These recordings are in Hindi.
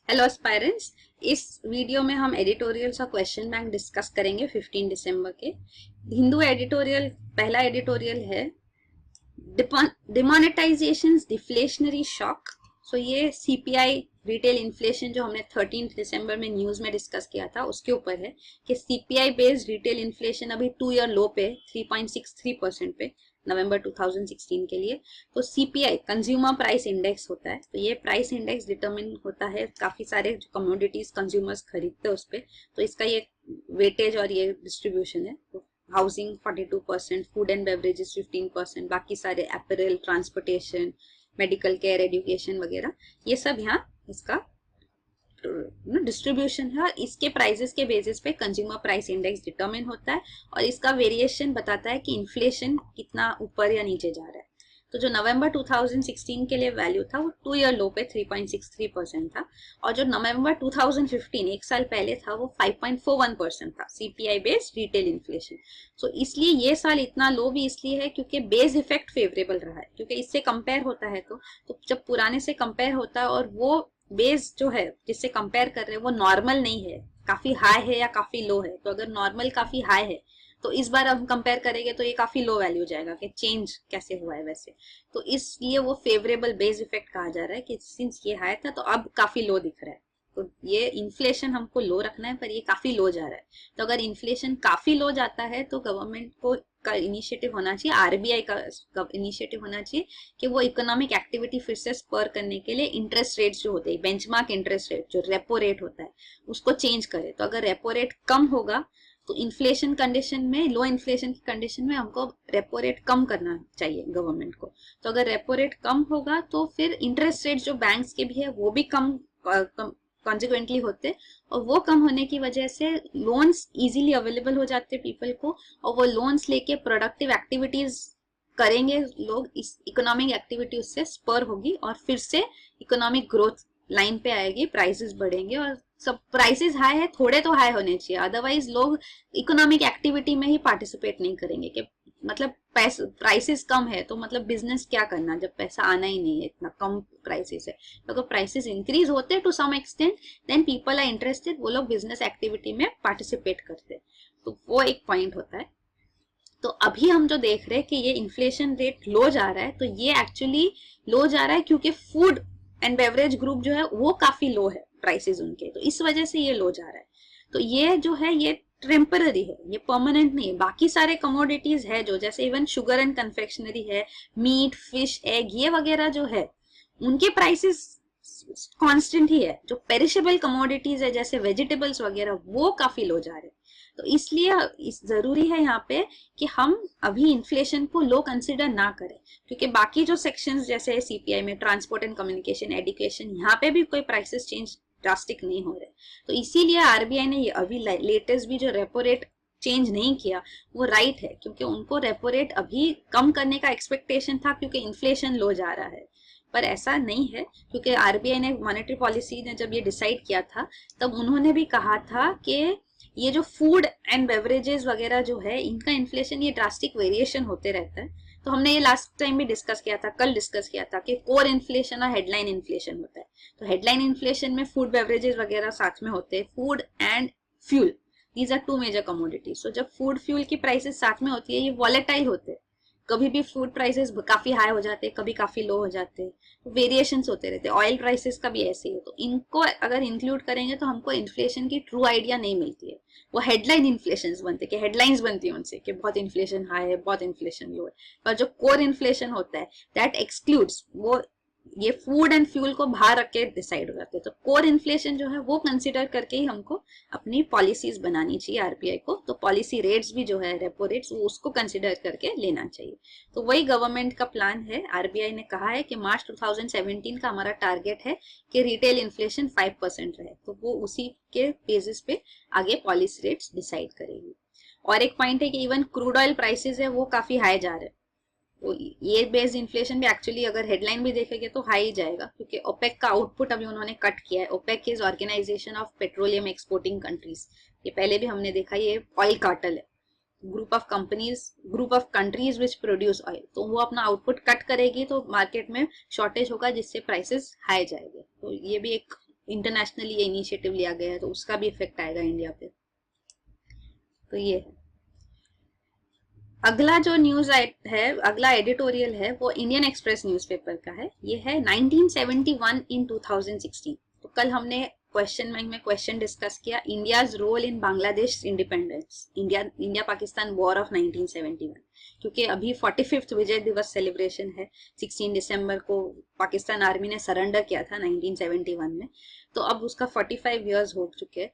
Hello aspirants. इस वीडियो में हम एडिटोरियल्स और क्वेश्चन बैंक डिस्कस करेंगे 15 दिसंबर के। हिंदू एडिटोरियल पहला एडिटोरियल है डिमोनेटाइजेशन डिफ्लेशनरी शॉक। सो ये सीपीआई रिटेल इन्फ्लेशन जो हमने 13 दिसंबर में न्यूज में डिस्कस किया था उसके ऊपर है कि सीपीआई बेस्ड रिटेल इन्फ्लेशन अभी 2 ईयर लो पे 3.63% पे नवंबर 2016 के लिए। तो सीपीआई कंज्यूमर प्राइस इंडेक्स होता है, तो ये प्राइस इंडेक्स डिटरमिन होता है काफी सारे जो कमोडिटीज कंज्यूमर्स खरीदते हैं उस पे। तो इसका ये वेटेज और ये डिस्ट्रीब्यूशन है। तो हाउसिंग 42%, फूड एंड बेवरेजेस 15%, बाकी सारे apparel, transportation, medical care, education वगैरह ये सब यहाँ इसका डिस्ट्रीब्यूशन है। और इसके प्राइसेस के बेसिस पे कंज्यूमर प्राइस इंडेक्स डिटरमिन होता है और इसका वेरिएशन बताता है कि इन्फ्लेशन कितना ऊपर या नीचे जा रहा है। तो जो नवंबर 2016 के लिए वैल्यू था वो 2 ईयर लो पे 3.63% था, और जो नवंबर 2015 एक साल पहले था वो 5.41% था सीपीआई बेस्ड रिटेल इन्फ्लेशन। सो इसलिए ये साल इतना लो भी इसलिए है क्योंकि बेस इफेक्ट फेवरेबल रहा है, क्योंकि इससे कंपेयर होता है तो जब पुराने से कंपेयर होता है और वो बेस जो है जिससे कंपेयर कर रहे हैं वो नॉर्मल नहीं है, काफी हाई है या काफी लो है। तो अगर नॉर्मल काफी हाई है तो इस बार हम कंपेयर करेंगे तो ये काफी लो वैल्यू जाएगा कि चेंज कैसे हुआ है वैसे। तो इसलिए वो फेवरेबल बेस इफेक्ट कहा जा रहा है कि सिंस ये हाई था तो अब काफी लो दिख रहा है। तो ये इन्फ्लेशन हमको लो रखना है पर ये काफी लो जा रहा है। तो अगर इन्फ्लेशन काफी लो जाता है तो गवर्नमेंट को का इनिशिएटिव होना चाहिए, आरबीआई का इनिशिएटिव होना चाहिए कि वो इकोनॉमिक एक्टिविटी फिर से स्पर करने के लिए इंटरेस्ट रेट्स जो होते हैं, बेंचमार्क इंटरेस्ट रेट जो रेपो रेट होता है उसको चेंज करे। तो अगर रेपो रेट कम होगा तो इन्फ्लेशन कंडीशन में, लो इन्फ्लेशन की कंडीशन में हमको रेपो रेट कम करना चाहिए गवर्नमेंट को। तो अगर रेपो रेट कम होगा तो फिर इंटरेस्ट रेट जो बैंक्स के भी है वो भी कम कॉन्सिक्वेंटली होते, और वो कम होने की वजह से लोन्स इजीली अवेलेबल हो जाते पीपल को, और वो लोन्स लेके प्रोडक्टिव एक्टिविटीज करेंगे लोग, इस इकोनॉमिक एक्टिविटी उससे स्पर होगी और फिर से इकोनॉमिक ग्रोथ लाइन पे आएगी, प्राइसेस बढ़ेंगे। और सब प्राइसेस हाई है, थोड़े तो हाई होने चाहिए, अदरवाइज लोग इकोनॉमिक एक्टिविटी में ही पार्टिसिपेट नहीं करेंगे कि मतलब पैसे प्राइसेस कम है तो मतलब बिजनेस क्या करना जब पैसा आना ही नहीं है, इतना कम प्राइसेस है। तो अगर प्राइसेस इंक्रीज होते to some extent then people are interested, वो लोग बिजनेस एक्टिविटी में पार्टिसिपेट करते। तो वो एक पॉइंट होता है। तो अभी हम जो देख रहे हैं कि ये इन्फ्लेशन रेट लो जा रहा है, तो ये एक्चुअली लो जा रहा है क्योंकि फूड एंड बेवरेज ग्रुप जो है वो काफी लो है प्राइसेस उनके, तो इस वजह से ये लो जा रहा है। तो ये जो है ये टेम्पररी है, ये परमानेंट नहीं है। बाकी सारे कमोडिटीज है जो जैसे इवन शुगर एंड कन्फेक्शनरी है, मीट, फिश, एग ये वगैरह जो है उनके प्राइसेस कांस्टेंट ही है। जो पेरिशेबल कमोडिटीज है जैसे वेजिटेबल्स वगैरह वो काफी लो जा रहे हैं। तो इसलिए जरूरी है यहाँ पे कि हम अभी इन्फ्लेशन को लो कंसिडर ना करें, क्योंकि बाकी जो सेक्शंस जैसे सीपीआई में ट्रांसपोर्ट एंड कम्युनिकेशन, एजुकेशन, यहाँ पे भी कोई प्राइसेस चेंज ड्रास्टिक नहीं हो रहे। तो इसीलिए आरबीआई ने ये अभी लेटेस्ट भी जो रेपो रेट चेंज नहीं किया वो राइट है, क्योंकि उनको रेपो रेट अभी कम करने का एक्सपेक्टेशन था क्योंकि इन्फ्लेशन लो जा रहा है। पर ऐसा नहीं है, क्योंकि आरबीआई ने मॉनेटरी पॉलिसी ने जब ये डिसाइड किया था तब उन्होंने भी कहा था कि ये जो फूड एंड बेवरेजेस वगैरह जो है इनका इन्फ्लेशन ये ड्रास्टिक वेरिएशन होते रहता है। तो हमने ये लास्ट टाइम भी डिस्कस किया था, कल डिस्कस किया था कि कोर इन्फ्लेशन और हेडलाइन इन्फ्लेशन होता है। तो हेडलाइन इन्फ्लेशन में फूड बेवरेजेस वगैरह साथ में होते हैं, food and fuel, these are two major commodities. So जब फूड फ्यूल की प्राइसेस साथ में होती है ये वॉलेटाइल होते हैं, कभी भी फूड प्राइसेस काफी हाई हो जाते हैं, कभी काफी लो हो जाते हैं, तो वेरिएशंस होते रहते हैं। ऑयल प्राइसेस का भी ऐसे ही है। तो इनको अगर इंक्लूड करेंगे तो हमको इन्फ्लेशन की ट्रू आइडिया नहीं मिलती है। वो हेडलाइन इन्फ्लेशन बनते कि हेडलाइंस बनती है उनसे कि बहुत इन्फ्लेशन हाई है, बहुत इन्फ्लेशन लो है। पर जो कोर इन्फ्लेशन होता है दैट एक्सक्लूड्स, वो ये फूड एंड फ्यूल को बाहर रख के डिसाइड हो जाते हैं। तो कोर इन्फ्लेशन जो है वो कंसिडर करके ही हमको अपनी पॉलिसीज बनानी चाहिए आरबीआई को। तो पॉलिसी रेट्स भी जो है रेपो रेट्स वो उसको कंसिडर करके लेना चाहिए। तो वही गवर्नमेंट का प्लान है। आरबीआई ने कहा है कि मार्च 2017 का हमारा टारगेट है कि रिटेल इन्फ्लेशन 5% रहे, तो वो उसी के बेसिस पे आगे पॉलिसी रेट्स डिसाइड करेगी। और एक पॉइंट है कि इवन क्रूड ऑयल प्राइसेस है वो काफी हाई जा रहे हैं। तो ये बेस्ड इन्फ्लेशन भी एक्चुअली अगर हेडलाइन भी देखेंगे तो हाई जाएगा, क्योंकि ओपेक का आउटपुट अभी उन्होंने कट किया है। OPEC is organisation of petroleum exporting countries, ये पहले भी हमने देखा, ये ऑयल कार्टेल है, group of companies, group of countries which produce oil. तो वो अपना आउटपुट कट करेगी तो मार्केट में शॉर्टेज होगा जिससे प्राइसेस हाई जाएंगे। तो ये भी एक इंटरनेशनली ये इनिशिएटिव लिया गया है तो उसका भी इफेक्ट आएगा इंडिया पे। तो ये है। अगला जो न्यूज है, अगला एडिटोरियल है वो इंडियन एक्सप्रेस न्यूज़पेपर का है। ये है 1971 इन 2016। तो कल हमने क्वेश्चन बैंक में क्वेश्चन डिस्कस किया, India's role in Bangladesh independence, India Pakistan war of 1971। क्योंकि अभी 45th विजय दिवस सेलिब्रेशन है, 16 दिसंबर को पाकिस्तान आर्मी ने सरेंडर किया था 1971 में, तो अब उसका 45 इयर्स हो चुके हैं।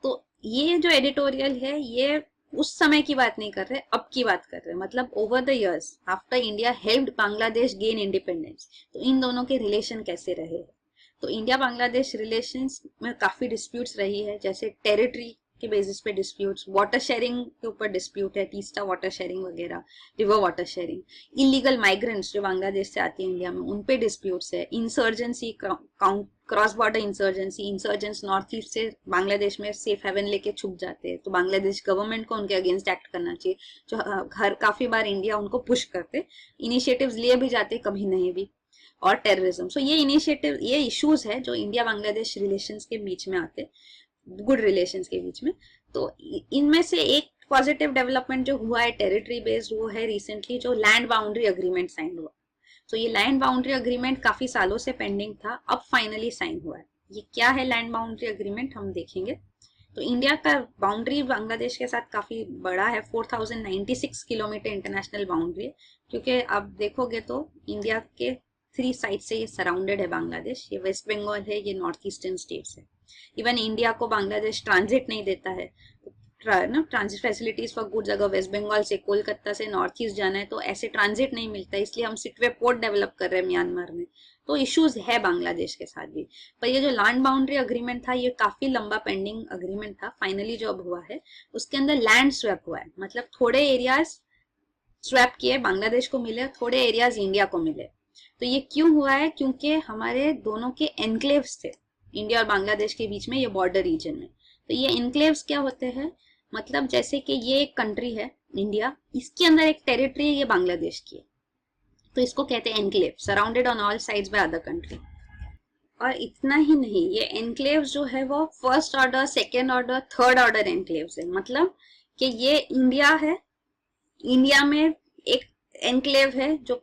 तो ये जो एडिटोरियल है ये उस समय की बात नहीं कर रहे, अब की बात कर रहे हैं। मतलब over the years after India helped Bangladesh gain independence, तो इन दोनों के रिलेशन कैसे रहे। तो इंडिया बांग्लादेश रिलेशंस में काफी डिस्प्यूट्स रही है, जैसे टेरिटरी के बेसिस पे डिस्प्यूट्स, वाटर शेयरिंग के ऊपर डिस्प्यूट है, तीस्ता वाटर शेयरिंग वगैरह, river water sharing, illegal migrants जो बांग्लादेश से आती है इंडिया में उन पे डिस्प्यूट्स है, insurgency, cross border insurgency, insurgents north east से बांग्लादेश में सेफ हेवन लेके छुप जाते हैं, तो बांग्लादेश गवर्नमेंट को उनके अगेंस्ट एक्ट करना चाहिए, जो हर काफी बार इंडिया उनको पुश करते, इनिशिएटिव्स लिए भी जाते कभी नहीं भी, और टेररिज्म। सो ये इनिशिएटिव, ये इश्यूज है जो इंडिया बांग्लादेश रिलेशंस के बीच में आते, गुड रिलेशंस के बीच में। तो इनमें से एक पॉजिटिव डेवलपमेंट जो हुआ है टेरिटरी बेस्ड, वो है रिसेंटली जो लैंड बाउंड्री अग्रीमेंट साइन हुआ। तो ये लैंड बाउंड्री अग्रीमेंट काफी सालों से पेंडिंग था, अब फाइनली साइन हुआ है। ये क्या है लैंड बाउंड्री अग्रीमेंट, हम देखेंगे। तो इंडिया का बाउंड्री बांग्लादेश के साथ काफी बड़ा है, 4096 किलोमीटर इंटरनेशनल बाउंड्री है, क्योंकि आप देखोगे तो इंडिया के 3 साइड से ये सराउंडेड है बांग्लादेश। ये वेस्ट बंगाल है, ये नॉर्थ ईस्टर्न स्टेट्स है। इवन इंडिया को बांग्लादेश ट्रांजिट नहीं देता है ना, ट्रांजिट फैसिलिटीज फॉर गुड्स, अगर वेस्ट बंगाल से कोलकाता से नॉर्थ ईस्ट जाना है तो ऐसे ट्रांजिट नहीं मिलता, इसलिए हम सिटवे पोर्ट डेवलप कर रहे हैं म्यांमार में। तो इश्यूज है बांग्लादेश के साथ भी। पर ये जो लैंड बाउंड्री अग्रीमेंट था ये काफी लंबा पेंडिंग अग्रीमेंट था, फाइनली जो अब हुआ है उसके अंदर लैंड स्वैप हुआ है, मतलब थोड़े एरियाज स्वैप किए बांग्लादेश को मिले, थोड़े एरियाज इंडिया को मिले। तो ये क्यों हुआ है, क्योंकि हमारे दोनों के एनक्लेव्स थे इंडिया और बांग्लादेश के बीच में, ये बॉर्डर रीजन में। तो ये एनक्लेव्स क्या होते हैं, मतलब जैसे कि ये एक कंट्री है इंडिया, इसके अंदर एक टेरिटरी है ये बांग्लादेश की है, तो इसको कहते हैं enclave, surrounded on all sides by other country. और इतना ही नहीं, ये एनक्लेव जो है वो first order, second order, third order enclaves है। मतलब कि ये इंडिया है, इंडिया में एक एनक्लेव है जो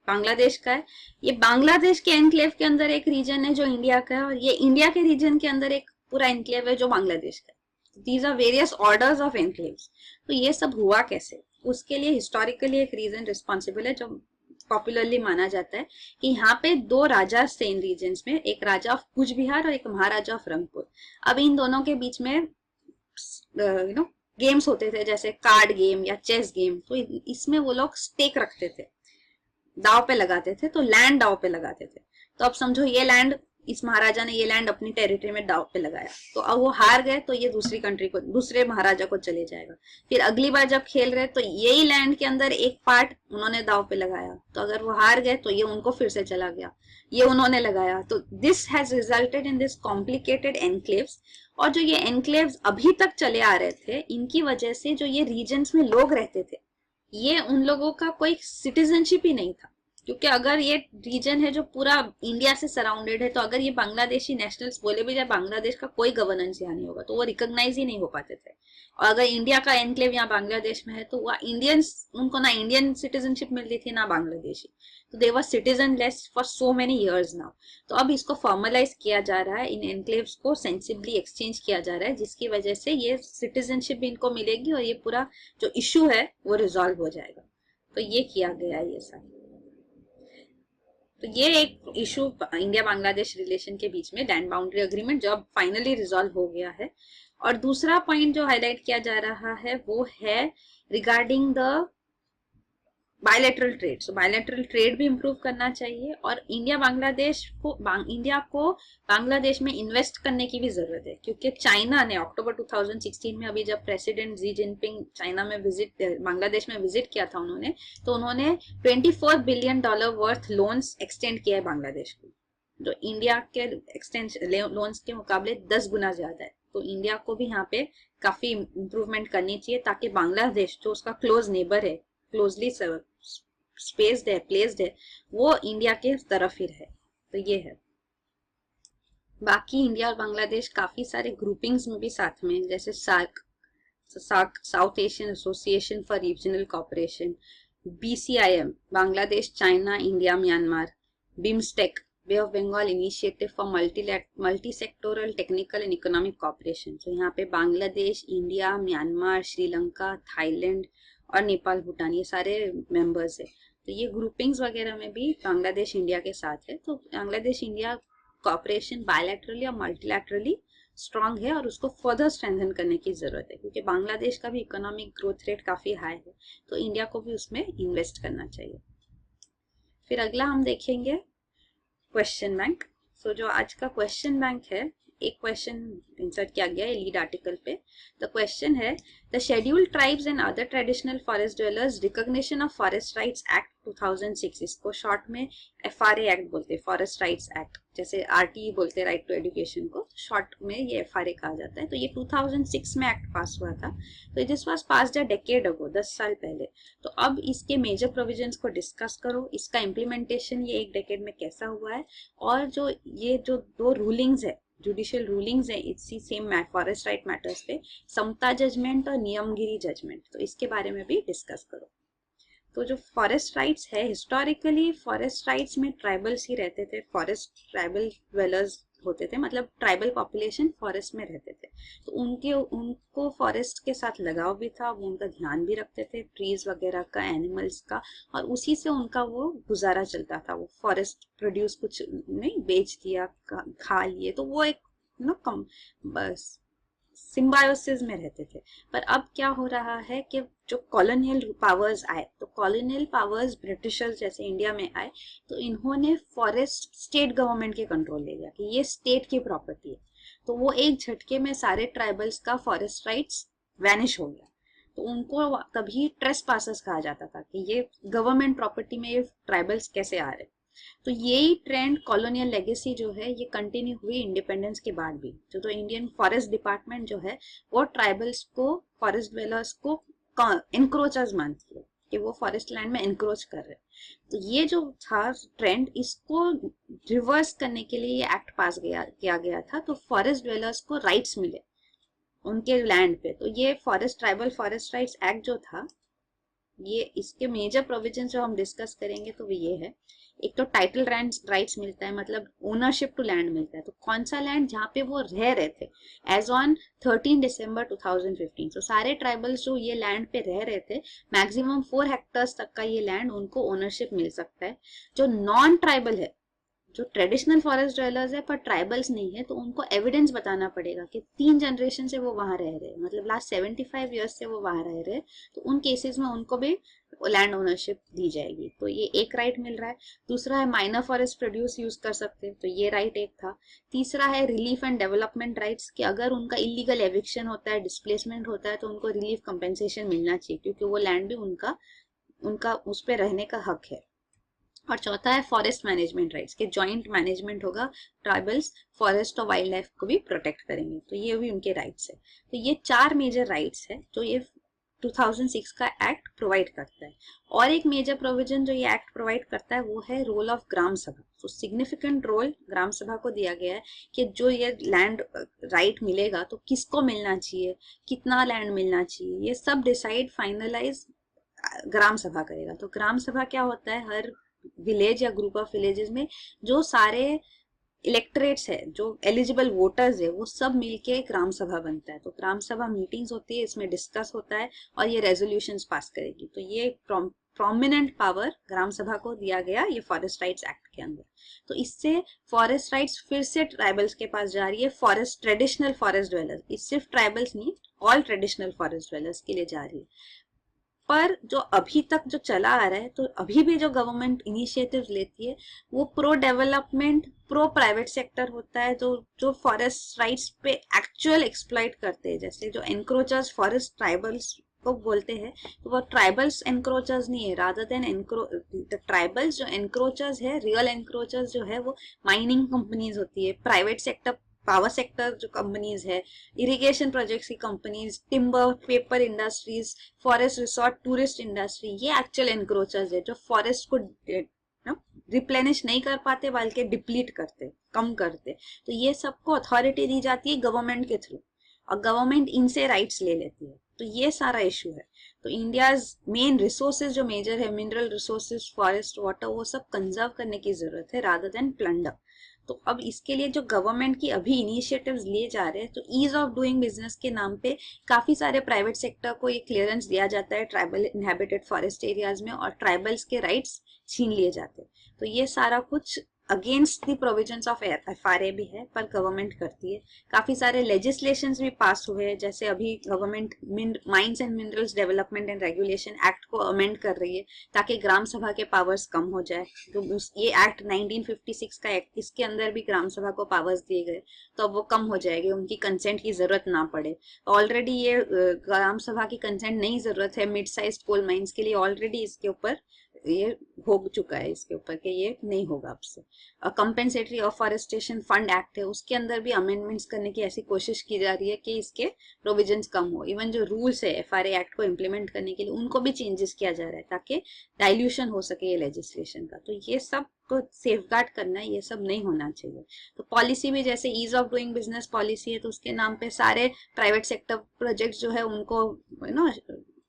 बांग्लादेश का है, ये बांग्लादेश के एनक्लेव के अंदर एक रीजन है जो इंडिया का है, और ये इंडिया के रीजन के अंदर एक पूरा एनक्लेव है जो बांग्लादेश का है। These are various orders of enclaves। तो ये सब हुआ कैसे, उसके लिए हिस्टोरिकली एक रीजन रिस्पॉन्सिबल है जो पॉपुलरली माना जाता है कि यहाँ पे 2 राजा थे इन रीजन्स में, एक राजा ऑफ कूच बिहार और एक महाराजा ऑफ रंगपुर। अब इन दोनों के बीच में गेम्स होते थे, जैसे कार्ड गेम या चेस गेम। तो इसमें वो लोग स्टेक रखते थे, दाव पे लगाते थे, तो लैंड दाव पे लगाते थे। तो अब समझो ये लैंड, इस महाराजा ने ये लैंड अपनी टेरिटरी में दाव पे लगाया, तो अब वो हार गए तो ये दूसरी कंट्री को, दूसरे महाराजा को चले जाएगा। फिर अगली बार जब खेल रहे तो यही लैंड के अंदर एक पार्ट उन्होंने दाव पे लगाया, तो अगर वो हार गए तो ये उनको फिर से चला गया, ये उन्होंने लगाया। तो this has resulted in this complicated enclaves. और जो ये एनक्लेव्स अभी तक चले आ रहे थे, इनकी वजह से जो ये रीजन्स में लोग रहते थे, ये उन लोगों का कोई सिटीजनशिप ही नहीं था। क्योंकि अगर ये रीजन है जो पूरा इंडिया से सराउंडेड है, तो अगर ये बांग्लादेशी नेशनल्स बोले भी जाए बांग्लादेश का कोई गवर्नेंस यहाँ नहीं होगा, तो वो रिकॉग्नाइज ही नहीं हो पाते थे। और अगर इंडिया का एनक्लेव यहाँ बांग्लादेश में है तो वह इंडियंस, उनको ना इंडियन सिटीजनशिप मिलती थी ना बांग्लादेशी, तो they were citizen less for so many years now. तो अब इसको फॉर्मलाइज किया जा रहा है, इन एनक्लेव्स को सेंसिबली एक्सचेंज किया जा रहा है, जिसकी वजह से ये सिटीजनशिप भी इनको मिलेगी और ये पूरा जो इश्यू है वो रिजॉल्व हो जाएगा। तो ये किया गया है ये सारा। तो ये एक इशू इंडिया बांग्लादेश रिलेशन के बीच में, लैंड बाउंड्री अग्रीमेंट, जो अब फाइनली रिजॉल्व हो गया है। और दूसरा पॉइंट जो हाईलाइट किया जा रहा है वो है regarding the bilateral trade. So bilateral trade भी इंप्रूव करना चाहिए, और इंडिया को बांग्लादेश में इन्वेस्ट करने की भी जरूरत है, क्योंकि चाइना ने अक्टूबर 2016 में, अभी जब प्रेसिडेंट जी जिनपिंग चाइना में बांग्लादेश में विजिट किया था उन्होंने, तो उन्होंने $24 बिलियन वर्थ लोन्स एक्सटेंड किया है बांग्लादेश को, जो इंडिया के लोन्स के मुकाबले 10 गुना ज्यादा है। तो इंडिया को भी यहाँ पे काफी इंप्रूवमेंट करनी चाहिए, ताकि बांग्लादेश जो उसका क्लोज नेबर है, क्लोजली प्लेस्ड है, वो इंडिया के तरफ ही रहे। तो ये है। बाकी इंडिया और बांग्लादेश काफी सारे ग्रुपिंग्स में भी साथ में, जैसे SAARC, South Asian Association for Regional Cooperation, BCIM, Bangladesh China India Myanmar, BIMSTEC, Bay of Bengal initiative for multi sectoral technical and economic cooperation. तो यहाँ पे Bangladesh, India, Myanmar, Sri Lanka, Thailand और नेपाल, भूटान, ये सारे मेंबर्स है। तो ये ग्रुपिंग्स वगैरह में भी बांग्लादेश इंडिया के साथ है। तो बांग्लादेश इंडिया कॉपरेशन बायलैटरली और मल्टीलैटरली स्ट्रांग है और उसको फर्दर स्ट्रेंथन करने की जरूरत है, क्योंकि बांग्लादेश का भी इकोनॉमिक ग्रोथ रेट काफी हाई है, तो इंडिया को भी उसमें इन्वेस्ट करना चाहिए। फिर अगला हम देखेंगे क्वेश्चन बैंक। सो जो आज का क्वेश्चन बैंक है, एक क्वेश्चन इंसर्ट किया गया है लीड आर्टिकल पे। द क्वेश्चन है, the scheduled tribes and other traditional forest dwellers recognition of forest rights act 2006, इसको शॉर्ट में FRA एक्ट बोलते हैं, फॉरेस्ट राइट्स एक्ट, जैसे RTE बोलते हैं, राइट टू एजुकेशन को, शॉर्ट में ये FRA कहा जाता है। तो ये 2006 में एक्ट पास हुआ था। तो this was passed a decade ago, 10 साल पहले। तो अब इसके मेजर प्रोविजंस को डिस्कस करो, इसका इम्प्लीमेंटेशन ये एक डेकेड में कैसा हुआ है, और जो ये जो दो रूलिंग्स है, जुडिशियल रूलिंग्स है इसी सेम फॉरेस्ट राइट मैटर्स पे, समता जजमेंट और नियमगिरी जजमेंट, तो इसके बारे में भी डिस्कस करो। तो जो फॉरेस्ट राइट्स है, हिस्टोरिकली फॉरेस्ट राइट्स में ट्राइबल्स ही रहते थे, फॉरेस्ट ट्राइबल ड्वेलर्स होते थे, मतलब ट्राइबल पॉपुलेशन फॉरेस्ट में रहते थे। तो उनको फॉरेस्ट के साथ लगाव भी था, वो उनका ध्यान भी रखते थे, ट्रीज वगैरह का, एनिमल्स का, और उसी से उनका वो गुजारा चलता था। वो फॉरेस्ट प्रोड्यूस कुछ नहीं बेच दिया, खा लिए, तो वो एक कम बस सिम्बायोसिस में रहते थे। पर अब क्या हो रहा है कि जो कॉलोनियल पावर्स आए, तो कॉलोनियल पावर्स ब्रिटिशर्स जैसे इंडिया में आए, तो इन्होंने फॉरेस्ट स्टेट गवर्नमेंट के कंट्रोल ले लिया कि ये स्टेट की प्रॉपर्टी है। तो वो एक झटके में सारे ट्राइबल्स का फॉरेस्ट राइट्स वैनिश हो गया। तो उनको कभी ट्रेस पासर्स कहा जाता था कि ये गवर्नमेंट प्रॉपर्टी में ये ट्राइबल्स कैसे आ रहे। तो यही ट्रेंड, कॉलोनियल लेगेसी जो है, ये कंटिन्यू हुई इंडिपेंडेंस के बाद भी। जो इंडियन फॉरेस्ट डिपार्टमेंट जो है, वो ट्राइबल्स को, फॉरेस्ट ड्वेलर्स को एनक्रोचर्स मानती है कि वो फॉरेस्ट लैंड में एनक्रोच कर रहे हैं। तो ये जो था ट्रेंड, इसको रिवर्स करने के लिए ये एक्ट पास किया गया था। तो फॉरेस्ट ड्वेलर्स को राइट्स मिले उनके लैंड पे। तो ये ट्राइबल फॉरेस्ट राइट्स एक्ट जो था, ये इसके मेजर प्रोविजन जो हम डिस्कस करेंगे तो वो ये है। एक तो टाइटल राइट्स मिलता है, मतलब ओनरशिप टू लैंड मिलता है। तो कौन सा लैंड, जहाँ पे वो रह रहे थे एज ऑन 13 दिसंबर 2015। तो सारे ट्राइबल्स जो ये लैंड पे रह रहे थे, मैक्सिमम 4 हेक्टर्स तक का ये लैंड उनको ओनरशिप मिल सकता है। जो नॉन ट्राइबल है, जो ट्रेडिशनल फॉरेस्ट ड्वेलर्स है पर ट्राइबल्स नहीं है, तो उनको एविडेंस बताना पड़ेगा कि 3 जनरेशन से वो वहां रह रहे, मतलब लास्ट 75 ईयर्स से वो वहां रह रहे। तो उन केसेस में उनको भी लैंड ओनरशिप दी जाएगी। तो ये एक राइट मिल रहा है। दूसरा है माइनर फॉरेस्ट प्रोड्यूस यूज कर सकते हैं, तो ये राइट एक था। तीसरा है रिलीफ एंड डेवलपमेंट राइट्स, कि अगर उनका इलीगल एविक्शन होता है, डिस्प्लेसमेंट होता है, तो उनको रिलीफ कंपेंसेशन मिलना चाहिए, क्योंकि वो लैंड भी उनका उस पर रहने का हक है। और चौथा है फॉरेस्ट मैनेजमेंट राइट्स, के जॉइंट मैनेजमेंट होगा, ट्राइबल्स फॉरेस्ट और वाइल्ड लाइफ को भी प्रोटेक्ट करेंगे। तो ये भी उनके राइट्स है। तो ये 4 मेजर राइट्स है जो ये 2006 का एक्ट प्रोवाइड करता है। और एक मेजर प्रोविजन जो ये एक्ट प्रोवाइड करता है वो है रोल ऑफ ग्राम सभा। तो सिग्निफिकेंट रोल ग्राम सभा को दिया गया है कि जो ये लैंड राइट मिलेगा तो किसको मिलना चाहिए, कितना लैंड मिलना चाहिए, ये सब डिसाइड फाइनलाइज ग्राम सभा करेगा। तो ग्राम सभा क्या होता है, हर विलेज या ग्रुप ऑफ विलेजेस में जो सारे इलेक्टरेट्स है, जो एलिजिबल वोटर्स है, वो सब मिलके एक ग्राम सभा बनता है। तो ग्राम सभा मीटिंग्स होती है, इसमें डिस्कस होता है और ये रेजोल्यूशंस पास करेगी। तो ये प्रोमिनेंट पावर ग्राम सभा को दिया गया ये फॉरेस्ट राइट्स एक्ट के अंदर। तो इससे फॉरेस्ट राइट्स फिर से ट्राइबल्स के पास जा रही है, ट्रेडिशनल फॉरेस्ट ड्वेलर्स, इस सिर्फ ट्राइबल्स नहीं, ऑल ट्रेडिशनल फॉरेस्ट ड्वेलर्स के लिए जा रही है। पर जो अभी तक जो चला आ रहा है, तो अभी भी जो गवर्नमेंट इनिशिएटिव्स लेती है वो pro development, pro private sector होता है, जो फॉरेस्ट राइट्स पे एक्चुअल एक्सप्लॉइट करते हैं। जैसे जो एनक्रोचर्स फॉरेस्ट ट्राइबल्स को बोलते हैं, तो वो ट्राइबल्स एनक्रोचर्स नहीं है, रादर देन ट्राइबल्स जो एनक्रोचर्स है, रियल एनक्रोचर्स जो है वो माइनिंग कंपनीज होती है, प्राइवेट सेक्टर, पावर सेक्टर जो कंपनीज है, इरिगेशन प्रोजेक्ट्स की companies, timber, paper industries, forest resort, tourist industry, ये एक्चुअल एनक्रोचर्स है जो फॉरेस्ट को रिप्लेनिश नहीं कर पाते बल्कि डिप्लीट करते, कम करते। तो ये सबको अथॉरिटी दी जाती है गवर्नमेंट के थ्रू और गवर्नमेंट इनसे राइट्स ले लेती है। तो ये सारा इशू है। तो इंडियाज मेन रिसोर्सेज जो मेजर है, मिनरल रिसोर्सेज, फॉरेस्ट, वाटर, वो सब कंजर्व करने की जरूरत है रादर देन प्लंडर। तो अब इसके लिए जो गवर्नमेंट की अभी इनिशिएटिव्स लिए जा रहे हैं, तो ईज ऑफ डूइंग बिजनेस के नाम पे काफी सारे प्राइवेट सेक्टर को ये क्लियरेंस दिया जाता है ट्राइबल इनहेबिटेड फॉरेस्ट एरियाज में, और ट्राइबल्स के राइट्स छीन लिए जाते हैं। तो ये सारा कुछ against the provisions of FRA भी है, पर गवर्नमेंट करती है। काफी सारे लेजिस्लेशंस भी पास हुए हैं, जैसे अभी government mines and minerals development and regulation act को अमेंड कर रही है ताकि ग्राम सभा के पावर्स कम हो जाए। तो ये एक्ट 1956 का एक्ट, इसके अंदर भी ग्राम सभा को पावर्स दिए गए, तो अब वो कम हो जाएगी, उनकी कंसेंट की जरूरत ना पड़े। ऑलरेडी ये ग्राम सभा की कंसेंट नहीं जरूरत है मिड साइज कोल माइंस के लिए, ऑलरेडी इसके ऊपर ये हो चुका है इसके ऊपर कि ये नहीं होगा अब से। कंपेंसेटरी अफॉरेस्टेशन फंड एक्ट है, उसके अंदर भी अमेंडमेंट्स करने की ऐसी कोशिश की जा रही है कि इसके प्रोविजंस कम हो। इवन जो रूल्स है FRA एक्ट को इम्प्लीमेंट करने के लिए, उनको भी चेंजेस किया जा रहा है ताकि डाइल्यूशन हो सके ये लेजिस्लेशन का। तो ये सब को सेफगार्ड करना है, ये सब नहीं होना चाहिए। तो पॉलिसी भी जैसे ease of doing business policy है, तो उसके नाम पे सारे प्राइवेट सेक्टर प्रोजेक्ट जो है उनको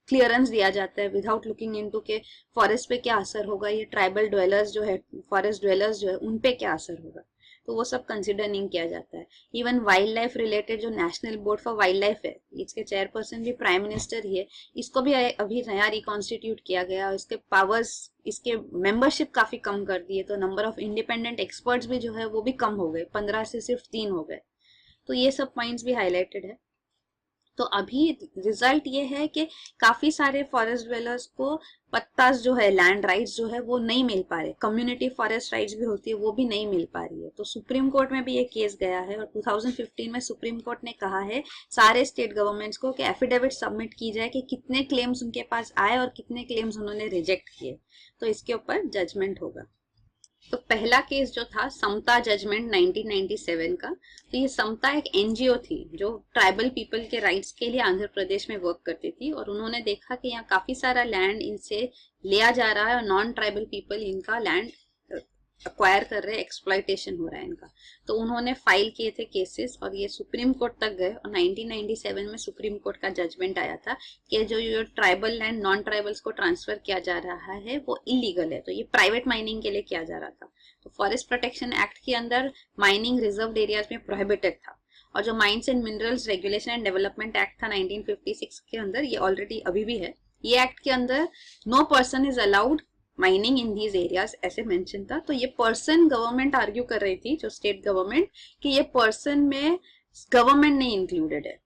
क्लियरेंस दिया जाता है विदाउट लुकिंग इनटू के फॉरेस्ट पे क्या असर होगा, ये ट्राइबल ड्वेलर्स जो है, फॉरेस्ट ड्वेलर्स जो है, उन पे क्या असर होगा, तो वो सब कंसिडर नहीं किया जाता है। इवन वाइल्ड लाइफ रिलेटेड जो national board for wild life है, इसके चेयरपर्सन भी प्राइम मिनिस्टर ही है, इसको भी अभी नया रिकॉन्स्टिट्यूट किया गया और इसके पावर्स, इसके मेंबरशिप काफी कम कर दी है। तो नंबर ऑफ इंडिपेंडेंट एक्सपर्ट्स भी जो है वो भी कम हो गए, 15 से सिर्फ 3 हो गए। तो ये सब पॉइंट्स भी हाईलाइटेड है। तो अभी रिजल्ट ये है कि काफी सारे फॉरेस्ट ड्वेलर्स को पत्ता जो है, लैंड राइट्स जो है वो नहीं मिल पा रहे, कम्युनिटी फॉरेस्ट राइट्स भी होती है वो भी नहीं मिल पा रही है। तो सुप्रीम कोर्ट में भी ये केस गया है और 2015 में सुप्रीम कोर्ट ने कहा है सारे स्टेट गवर्नमेंट्स को कि एफिडेविट सबमिट की जाए कि कितने क्लेम्स उनके पास आए और कितने क्लेम्स उन्होंने रिजेक्ट किए। तो इसके ऊपर जजमेंट होगा। तो पहला केस जो था समता जजमेंट 1997 का, तो ये समता एक NGO थी जो ट्राइबल पीपल के राइट्स के लिए आंध्र प्रदेश में वर्क करती थी, और उन्होंने देखा कि यहाँ काफी सारा लैंड इनसे लिया जा रहा है और नॉन ट्राइबल पीपल इनका लैंड अक्वायर कर रहे हैं, एक्सप्लॉयटेशन हो रहा है इनका। तो उन्होंने फाइल किए थे केसेस और ये सुप्रीम कोर्ट तक गए और 1997 में सुप्रीम कोर्ट का जजमेंट आया था कि जो ट्राइबल लैंड नॉन ट्राइबल्स को ट्रांसफर किया जा रहा है वो इलीगल है। तो ये प्राइवेट माइनिंग के लिए किया जा रहा था। तो फॉरेस्ट प्रोटेक्शन एक्ट के अंदर माइनिंग रिजर्व एरियाज में प्रोहिबिटेड था, और जो mines and minerals regulation and development act था 1956 के अंदर, ये ऑलरेडी अभी भी है। ये एक्ट के अंदर no person is allowed mining in these areas ऐसे मेंशन था। तो ये पर्सन गवर्नमेंट आर्ग्यू कर रही थी, जो स्टेट गवर्नमेंट, कि ये पर्सन में गवर्नमेंट नहीं इंक्लूडेड है,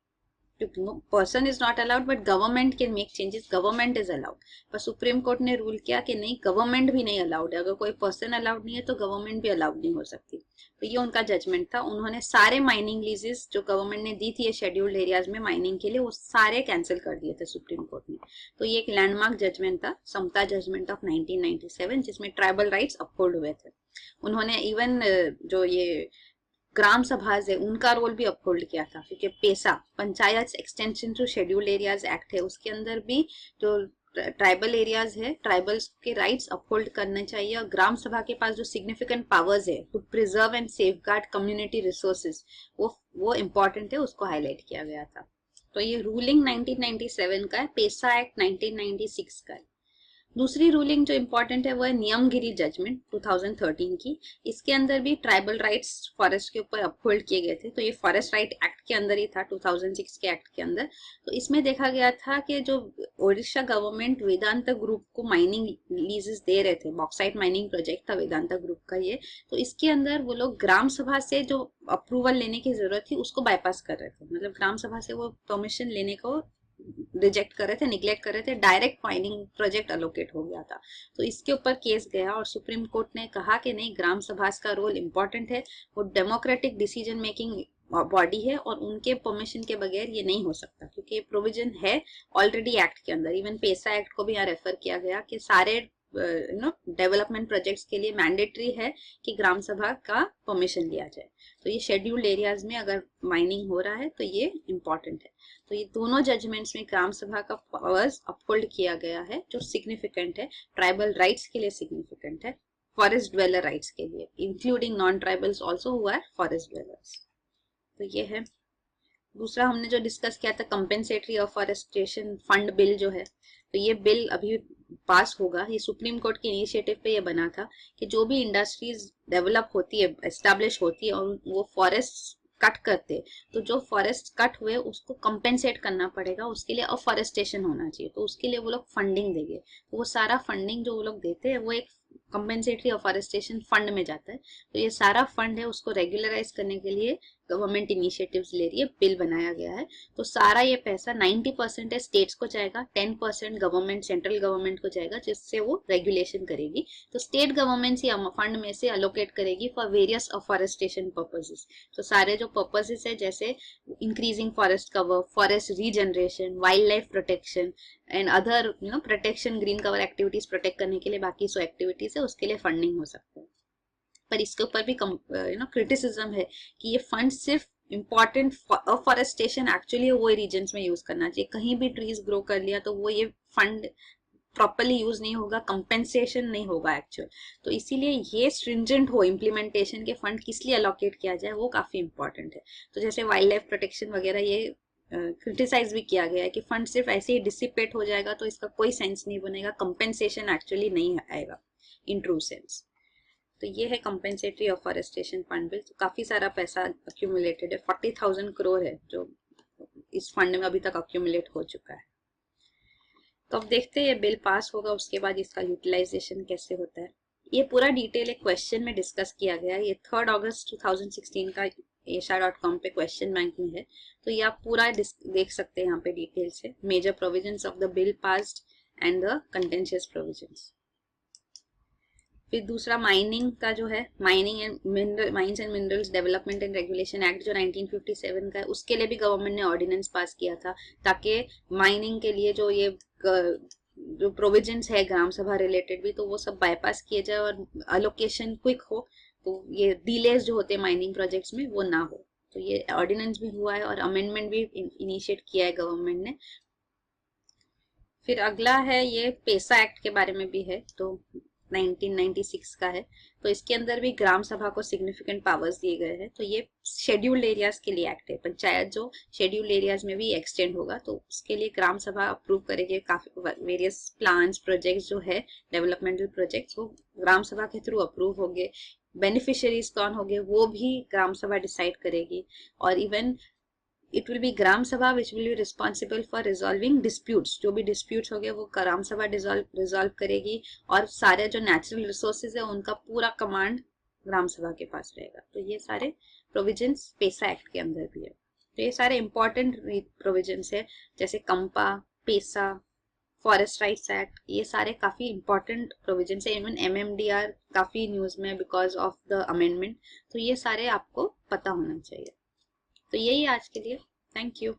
person is not allowed but government can make changes, government is allowed. पर सुप्रीम कोर्ट ने रूल किया कि नहीं, गवर्नमेंट भी नहीं अलाउड है। अगर कोई पर्सन अलाउड नहीं है तो गवर्नमेंट भी अलाउड नहीं हो सकती। तो ये उनका जजमेंट था। उन्होंने सारे माइनिंग लीजेस जो गवर्नमेंट ने दी थी शेड्यूल्ड एरियाज में माइनिंग के लिए, वो सारे कैंसिल कर दिए थे सुप्रीम कोर्ट ने। तो ये एक लैंडमार्क जजमेंट था, समता जजमेंट ऑफ 1997, जिसमें ट्राइबल राइट्स अपहोल्ड हुए थे। उन्होंने इवन जो ये ग्राम सभा है उनका रोल भी अपहोल्ड किया था, क्योंकि PESA panchayat extension to scheduled areas act है, उसके अंदर भी जो ट्राइबल एरियाज है, ट्राइबल्स के राइट्स अपहोल्ड करने चाहिए। और ग्राम सभा के पास जो सिग्निफिकेंट पावर्स है to preserve and safeguard community resources, वो इम्पोर्टेंट है, उसको हाईलाइट किया गया था। तो ये रूलिंग 1997 का है, पेसा एक्ट 1996 का है। दूसरी रूलिंग जो इम्पोर्टेंट है वो है नियमगिरी जजमेंट 2013 की। इसके अंदर भी ट्राइबल राइट्स फॉरेस्ट के ऊपर अपहोल्ड किए गए थे। तो ये फॉरेस्ट राइट एक्ट के अंदर ही था, 2006 के एक्ट के अंदर। तो इसमें देखा गया था कि जो ओडिशा गवर्नमेंट वेदांता ग्रुप को माइनिंग लीजेस दे रहे थे, बॉक्साइट माइनिंग प्रोजेक्ट था वेदांता ग्रुप का ये, तो इसके अंदर वो लोग ग्राम सभा से जो अप्रूवल लेने की जरूरत थी उसको बाईपास कर रहे थे। मतलब ग्राम सभा से वो परमिशन लेने को रिजेक्ट कर रहे थे, निग्लेक्ट कर रहे थे, डायरेक्ट माइनिंग प्रोजेक्ट अलोकेट हो गया था। तो इसके ऊपर केस गया और सुप्रीम कोर्ट ने कहा कि नहीं, ग्राम सभा का रोल इम्पोर्टेंट है, वो डेमोक्रेटिक डिसीजन मेकिंग बॉडी है और उनके परमिशन के बगैर ये नहीं हो सकता, क्योंकि ये प्रोविजन है ऑलरेडी एक्ट के अंदर। इवन पेसा एक्ट को भी यहाँ रेफर किया गया कि सारे डेवलपमेंट प्रोजेक्ट्स के लिए मैंडेटरी है कि ग्राम सभा का परमिशन लिया जाए। तो ये शेड्यूल्ड एरियाज में अगर माइनिंग हो रहा है तो ये इम्पोर्टेंट है। तो ये दोनों जजमेंट्स में ग्राम सभा का पावर्स अपहोल्ड किया गया है, जो सिग्निफिकेंट है, ट्राइबल राइट्स के लिए सिग्निफिकेंट है। फॉरेस्ट ड्वेलर राइट्स के लिए, including non tribals also who are forest dwellers. तो ये है। दूसरा हमने जो डिस्कस किया था कंपेंसेटरी अफॉरेस्टेशन फंड बिल जो है, तो ये बिल अभी पास होगा। ये सुप्रीम कोर्ट के इनिशिएटिव पे ये बना था कि जो भी इंडस्ट्रीज डेवलप होती है, एस्टेब्लिश होती है और वो फॉरेस्ट कट करते, तो जो फॉरेस्ट कट हुए उसको कंपेंसेट करना पड़ेगा, उसके लिए अफॉरेस्टेशन होना चाहिए। तो उसके लिए वो लोग फंडिंग देंगे। तो वो सारा फंडिंग जो वो लोग देते हैं वो एक कंपेंसेटरी अफॉरेस्टेशन फंड में जाता है। तो ये सारा फंड है, उसको रेगुलराइज करने के लिए गवर्नमेंट इनिशिएटिव्स ले रही है, बिल बनाया गया है। तो सारा ये पैसा 90% है स्टेट्स को जाएगा, 10% गवर्नमेंट, सेंट्रल गवर्नमेंट को जाएगा, जिससे वो रेगुलेशन करेगी। तो स्टेट गवर्नमेंट ही फंड में से अलोकेट करेगी फॉर वेरियस अफॉरेस्टेशन पर्पसेस। तो सारे जो पर्पसेस है जैसे increasing forest cover, forest regeneration, wild life protection and other protection, green cover activities protect करने के लिए बाकी सो एक्टिविटीज है, उसके लिए फंडिंग हो सकता है। पर इसके ऊपर भी क्रिटिसिज्म है कि ये फंड सिर्फ इम्पॉर्टेंट अफॉरेस्टेशन एक्चुअली वो रीजन्स में यूज करना चाहिए। कहीं भी ट्रीज ग्रो कर लिया तो वो ये फंड प्रॉपरली यूज नहीं होगा, कंपेंसेशन नहीं होगा एक्चुअल। तो इसीलिए ये स्ट्रिंजेंट हो इम्प्लीमेंटेशन के फंड किस लिए अलोकेट किया जाए, वो काफी इंपॉर्टेंट है। तो जैसे वाइल्ड लाइफ प्रोटेक्शन वगैरह ये क्रिटिसाइज भी किया गया है कि फंड सिर्फ ऐसे ही डिसिपेट हो जाएगा तो इसका कोई सेंस नहीं बनेगा, कंपेंसेशन एक्चुअली नहीं आएगा इन ट्रू सेंस। तो ये है कंपेंसेटरी अफॉरेस्टेशन फंड बिल। तो काफी सारा पैसा अक्यूमुलेटेड है, 40,000 करोड़ है जो इस फंड में अभी तक अक्यूमुलेट हो चुका है। तो अब देखते हैं ये बिल पास होगा, उसके बाद इसका यूटिलाइजेशन कैसे होता है। ये पूरा डिटेल एक क्वेश्चन में डिस्कस किया गया है। ये 3 अगस्त 2016 का asia.com पे क्वेश्चन बैंक में है। तो ये आप पूरा देख सकते हैं यहाँ पे डिटेल से, major provisions of the bill passed and the contentious provisions. फिर दूसरा माइनिंग का जो है, mining and mineral, mines and minerals development and regulation act जो 1957 का है, उसके लिए भी गवर्नमेंट ने ऑर्डिनेंस पास किया था ताकि माइनिंग के लिए जो ये जो प्रोविजंस है ग्राम सभा रिलेटेड भी, तो वो सब बाईपास किए जाए और अलोकेशन क्विक हो, तो ये डिलेज जो होते हैं माइनिंग प्रोजेक्ट्स में वो ना हो। तो ये ऑर्डिनेंस भी हुआ है और अमेंडमेंट भी इनिशिएट किया है गवर्नमेंट ने। फिर अगला है ये पेसा एक्ट के बारे में भी है, तो 1996 का है। तो इसके अंदर भी ग्राम सभा को सिग्निफिकेंट पावर्स दिए गए हैं। तो ये शेड्यूल्ड एरियाज के लिए एक्ट है, पंचायत जो शेड्यूल्ड एरियाज में भी एक्सटेंड होगा, तो उसके लिए ग्राम सभा अप्रूव करेगी। काफी वेरियस प्लान्स, प्रोजेक्ट्स जो है डेवलपमेंटल प्रोजेक्ट्स, वो ग्राम सभा के थ्रू अप्रूव होंगे। बेनिफिशियरीज कौन होंगे वो भी ग्राम सभा डिसाइड करेगी। और इवन इट विल बी ग्राम सभा which will be responsible for resolving disputes. जो भी डिस्प्यूट्स हो गए वो ग्राम सभा रिजॉल्व करेगी। और सारे जो नेचुरल रिसोर्सेज है उनका पूरा कमांड ग्राम सभा के पास रहेगा। तो ये सारे प्रोविजंस पेसा एक्ट के अंदर भी है। तो ये सारे इंपॉर्टेंट प्रोविजंस है, जैसे कंपा, पेसा, फॉरेस्ट राइट्स एक्ट, ये सारे काफी इंपॉर्टेंट प्रोविजंस है। इवन MMDR काफी न्यूज में बिकॉज ऑफ द अमेंडमेंट। तो ये सारे आपको पता होना चाहिए। तो यही आज के लिए, थैंक यू।